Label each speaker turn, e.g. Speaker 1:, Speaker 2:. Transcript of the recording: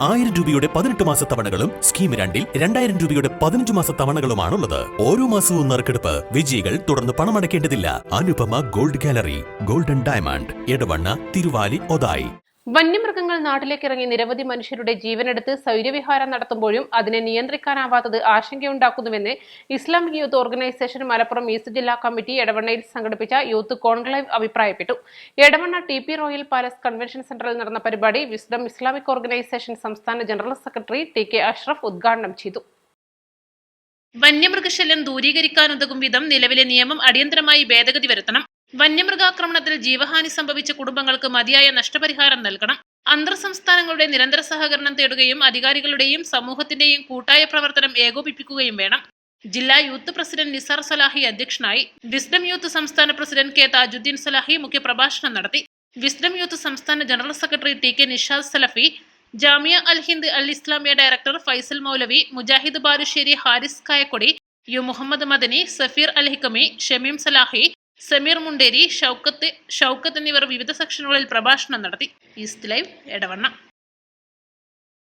Speaker 1: 1000 രൂപയുടെ 18 മാസ തവണകളും സ്കീം 2-ൽ 2000 രൂപയുടെ 15 മാസ തവണകളുമാണുള്ളത്. ഓരോ മാസവും നറുക്കെടുപ്പ്. വിജയികൾ തുടർന്ന് പണമടയ്ക്കേണ്ടതില്ല. Anupama gold gallery, golden diamond, Edavanna, Thiruvali, Othayi.
Speaker 2: വന്യമൃഗങ്ങൾ നാട്ടിലേക്കിറങ്ങി നിരവധി മനുഷ്യരുടെ ജീവനെടുത്ത് സ്വൈര്യവിഹാരം നടത്തുമ്പോഴും അതിനെ നിയന്ത്രിക്കാനാവാത്തത് ആശങ്കയുണ്ടാക്കുന്നുവെന്ന് Islamic youth organisation Malappuram east ജില്ലാ കമ്മിറ്റി എടവണ്ണയിൽ സംഘടിപ്പിച്ച യൂത്ത് കോൺക്ലേവ് അഭിപ്രായപ്പെട്ടു. Edavanna TP royal palace convention സെന്ററിൽ നടന്ന പരിപാടി വിസ്ഡം ഇസ്ലാമിക് ഓർഗനൈസേഷൻ സംസ്ഥാന ജനറൽ സെക്രട്ടറി TK അഷ്റഫ് ഉദ്ഘാടനം ചെയ്തു. വന്യമൃഗശല്യം ദൂരീകരിക്കാനുതകും വിധം നിലവിലെ നിയമം അടിയന്തരമായി ഭേദഗതി വരുത്തണം. വന്യമൃഗാക്രമണത്തിൽ ജീവഹാനി സംഭവിച്ച കുടുംബങ്ങൾക്ക് മതിയായ നഷ്ടപരിഹാരം നൽകണം. അന്തർ സംസ്ഥാനങ്ങളുടെ നിരന്തര സഹകരണം തേടുകയും അധികാരികളുടെയും സമൂഹത്തിന്റെയും കൂട്ടായ പ്രവർത്തനം ഏകോപിപ്പിക്കുകയും വേണം. ജില്ലാ യൂത്ത് പ്രസിഡന്റ് നിസാർ സലാഹി അധ്യക്ഷനായി. വിസ്ഡം യൂത്ത് സംസ്ഥാന പ്രസിഡന്റ് K താജുദ്ദീൻ സലാഹി മുഖ്യപ്രഭാഷണം നടത്തി. വിസ്ഡം യൂത്ത് സംസ്ഥാന ജനറൽ സെക്രട്ടറി TK നിഷാദ് സലഫി, ജാമിയ അൽ ഹിന്ദ് അൽ ഇസ്ലാമിയ ഡയറക്ടർ ഫൈസൽ മൗലവി, മുജാഹിദ് ബാലുശ്ശേരി, ഹാരിസ് കായക്കൊടി, യു മുഹമ്മദ് മദനി, സഫീർ അൽ ഹിക്കമി, ഷമീം സലാഹി, സമീർ മുണ്ടേരി, ഷൗക്കത്ത് എന്നിവർ വിവിധ സെക്ഷനുകളിൽ പ്രഭാഷണം നടത്തി. East live, Edavanna.